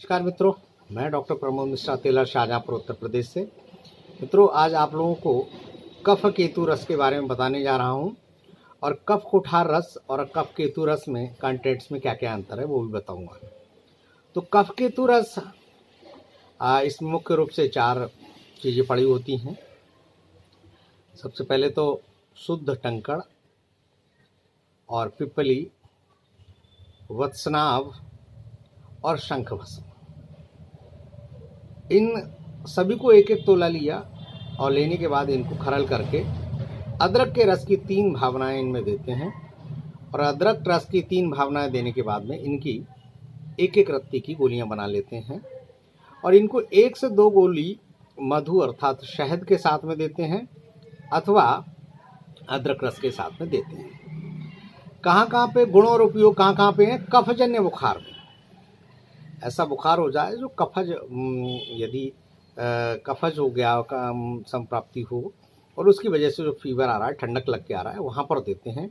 नमस्कार मित्रों, मैं डॉक्टर प्रमोद मिश्रा तेलर शाहजहाँपुर उत्तर प्रदेश से। मित्रों, आज आप लोगों को कफ केतु रस के बारे में बताने जा रहा हूं और कफ कुठार रस और कफ केतु रस में कंटेंट्स में क्या क्या अंतर है वो भी बताऊंगा। तो कफ केतु रस इसमें मुख्य रूप से 4 चीज़ें पड़ी होती हैं। सबसे पहले तो शुद्ध टंकड़ और पिपली, वत्सनाभ और शंखभस्म, इन सभी को एक एक तोला लिया और लेने के बाद इनको खरल करके अदरक के रस की 3 भावनाएं इनमें देते हैं और अदरक रस की 3 भावनाएं देने के बाद में इनकी एक एक रत्ती की गोलियां बना लेते हैं और इनको 1 से 2 गोली मधु अर्थात शहद के साथ में देते हैं अथवा अदरक रस के साथ में देते हैं। कहाँ पे गुण और उपयोग कहाँ पे है? कफजन्य बुखार में। ऐसा बुखार हो जाए जो कफज, यदि कफज हो गया संप्राप्ति हो और उसकी वजह से जो फीवर आ रहा है, ठंडक लग के आ रहा है, वहाँ पर देते हैं।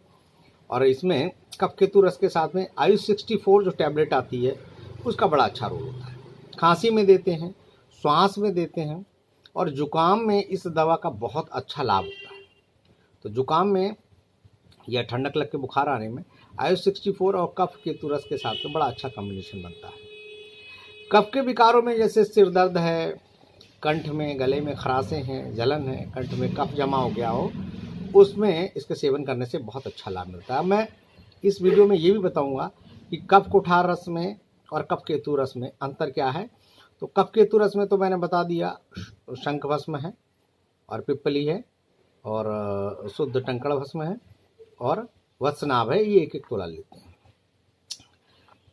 और इसमें कफ केतु रस के साथ में आयुष 64 जो टैबलेट आती है उसका बड़ा अच्छा रोल होता है। खांसी में देते हैं, श्वास में देते हैं और जुकाम में इस दवा का बहुत अच्छा लाभ होता है। तो जुकाम में या ठंडक लग के बुखार आने में आयुष 64 और कफ केतु रस के साथ में बड़ा अच्छा कॉम्बिनेशन बनता है। कफ के विकारों में जैसे सिर दर्द है, कंठ में गले में खराशें हैं, जलन है, कंठ में कफ जमा हो गया हो, उसमें इसके सेवन करने से बहुत अच्छा लाभ मिलता है। मैं इस वीडियो में ये भी बताऊंगा कि कफ कुठार रस में और कफ केतु रस में अंतर क्या है। तो कफ केतु रस में तो मैंने बता दिया, शंखभस्म है और पिप्पली है और शुद्ध टंकड़ भस्म है और वत्सनाभ है, ये एक एक तोला लेते हैं।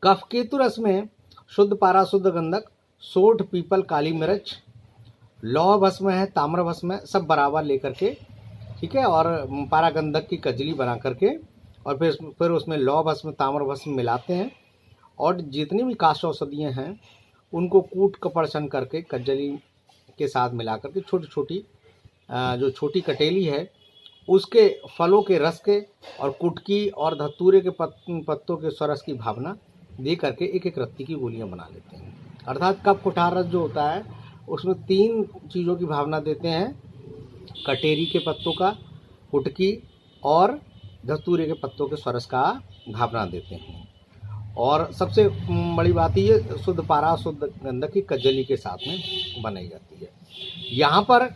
कफ केतु रस में शुद्ध पारा, शुद्ध गंधक, सोठ, पीपल, काली मिर्च, लौह भस्म है, ताम्र भस्म है, सब बराबर लेकर के, ठीक है, और पारा गंधक की कजली बना करके और फिर उसमें लौह भस्म, ताम्र भस्म मिलाते हैं और जितनी भी काष्ठ औषधियाँ हैं उनको कूट कपड़सन करके कजली के साथ मिला करके छोटी छोटी जो छोटी कटेली है उसके फलों के रस के और कुटकी और धतूरे के पत्तों के स्वरस की भावना दे करके एक एक रत्ती की गोलियां बना लेते हैं। अर्थात कफ कुठार रस जो होता है उसमें 3 चीज़ों की भावना देते हैं, कटेरी के पत्तों का, कुटकी और धतूरे के पत्तों के स्वरस का भावना देते हैं। और सबसे बड़ी बात ये शुद्ध पारा, शुद्ध गंधक की कजली के साथ में बनाई जाती है। यहाँ पर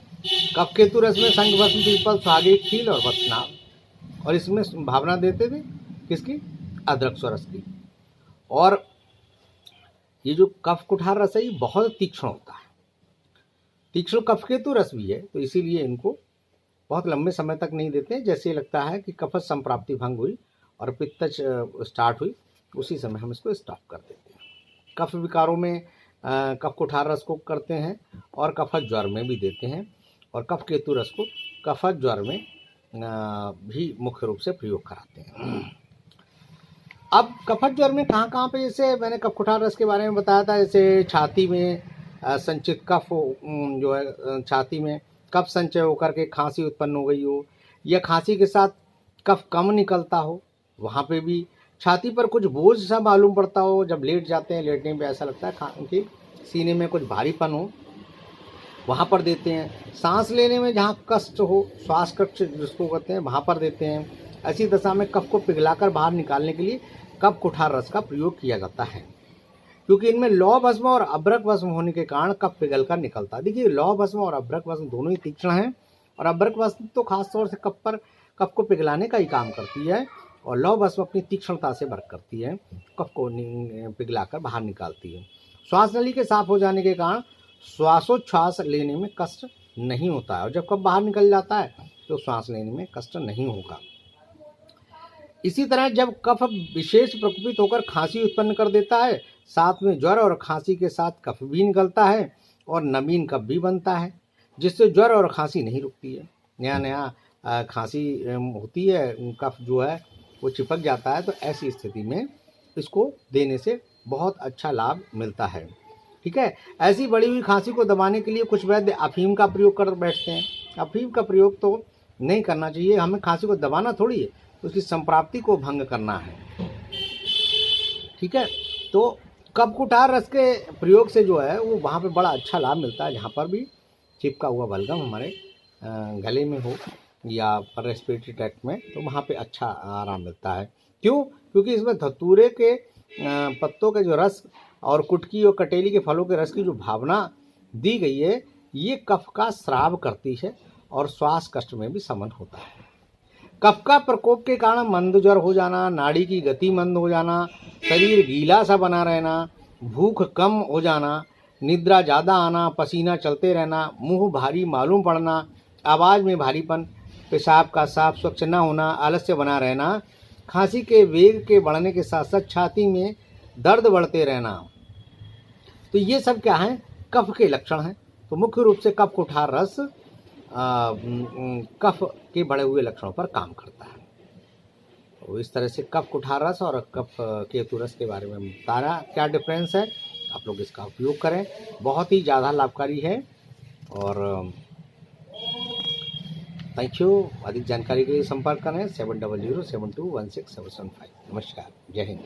कफ केतु रस में शंखभस्म, पीपल, सुहागे, खील और वत्सनाभ, और इसमें भावना देते थे किसकी? अदरक स्वरस की। और ये जो कफ कुठार रस है ये बहुत तीक्ष्ण होता है, तीक्ष्ण कफ केतु रस भी है, तो इसीलिए इनको बहुत लंबे समय तक नहीं देते। जैसे लगता है कि कफज संप्राप्ति भंग हुई और पित्तज स्टार्ट हुई, उसी समय हम इसको स्टॉप कर देते हैं। कफ विकारों में कफ कुठार रस को करते हैं और कफज ज्वर में भी देते हैं और कफ केतु रस को कफज ज्वर में भी मुख्य रूप से प्रयोग कराते हैं। अब कफज ज्वर में कहाँ पे, जैसे मैंने कफ कुठार रस के बारे में बताया था, जैसे छाती में संचित कफ जो है, छाती में कफ संचय होकर के खांसी उत्पन्न हो गई हो या खांसी के साथ कफ कम निकलता हो, वहाँ पे भी छाती पर कुछ बोझ सा मालूम पड़ता हो, जब लेट जाते हैं लेटने में ऐसा लगता है कि सीने में कुछ भारीपन हो, वहाँ पर देते हैं। सांस लेने में जहाँ कष्ट हो, श्वास कष्ट जिसको कहते हैं, वहाँ पर देते हैं। ऐसी दशा में कफ को पिघलाकर बाहर निकालने के लिए कफ कुठार रस का प्रयोग किया जाता है, क्योंकि इनमें लौह भस्म और अभ्रक भस्म होने के कारण कफ पिघल कर निकलता है। देखिए, लौह भस्म और अभ्रक भस्म दोनों ही तीक्ष्ण हैं और अभ्रक भस्म तो खासतौर से कफ को पिघलाने का ही काम करती है और लौह भस्म अपनी तीक्ष्णता से वर्क करती है, कफ को पिघलाकर बाहर निकालती है। श्वास नली के साफ हो जाने के कारण श्वासोच्छ्वास लेने में कष्ट नहीं होता है और जब कफ बाहर निकल जाता है तो श्वास लेने में कष्ट नहीं होगा। इसी तरह जब कफ विशेष प्रकोपित होकर खांसी उत्पन्न कर देता है, साथ में ज्वर और खांसी के साथ कफ भी निकलता है और नवीन कफ भी बनता है, जिससे ज्वर और खांसी नहीं रुकती है। नया खांसी होती है, कफ जो है वो चिपक जाता है, तो ऐसी स्थिति में इसको देने से बहुत अच्छा लाभ मिलता है। ठीक है, ऐसी बढ़ी हुई खांसी को दबाने के लिए कुछ वैद्य अफीम का प्रयोग कर बैठते हैं। अफीम का प्रयोग तो नहीं करना चाहिए, हमें खांसी को दबाना थोड़ी है, उसकी संप्राप्ति को भंग करना है। ठीक है, तो कपकुठार रस के प्रयोग से जो है वो वहाँ पे बड़ा अच्छा लाभ मिलता है, जहाँ पर भी चिपका हुआ बलगम हमारे गले में हो या रेस्पिरेटरी ट्रैक्ट में, तो वहाँ पे अच्छा आराम मिलता है। क्यों? क्योंकि इसमें धतूरे के पत्तों के जो रस और कुटकी और कटेली के फलों के रस की जो भावना दी गई है, ये कफ का स्राव करती है और श्वास कष्ट में भी शमन होता है। कफ का प्रकोप के कारण मंद ज्वर हो जाना, नाड़ी की गति मंद हो जाना, शरीर गीला सा बना रहना, भूख कम हो जाना, निद्रा ज़्यादा आना, पसीना चलते रहना, मुंह भारी मालूम पड़ना, आवाज़ में भारीपन, पेशाब का साफ स्वच्छ न होना, आलस्य बना रहना, खांसी के वेग के बढ़ने के साथ साथ छाती में दर्द बढ़ते रहना, तो ये सब क्या है? कफ के लक्षण हैं। तो मुख्य रूप से कपकुठार रस कफ के बढ़े हुए लक्षणों पर काम करता है। तो इस तरह से कपकुठार रस और कफ केतु रस के बारे में बताया, क्या डिफरेंस है, आप लोग इसका उपयोग करें, बहुत ही ज़्यादा लाभकारी है। और थैंक यू। अधिक जानकारी के लिए संपर्क करें 7007216775। नमस्कार, जय हिंद।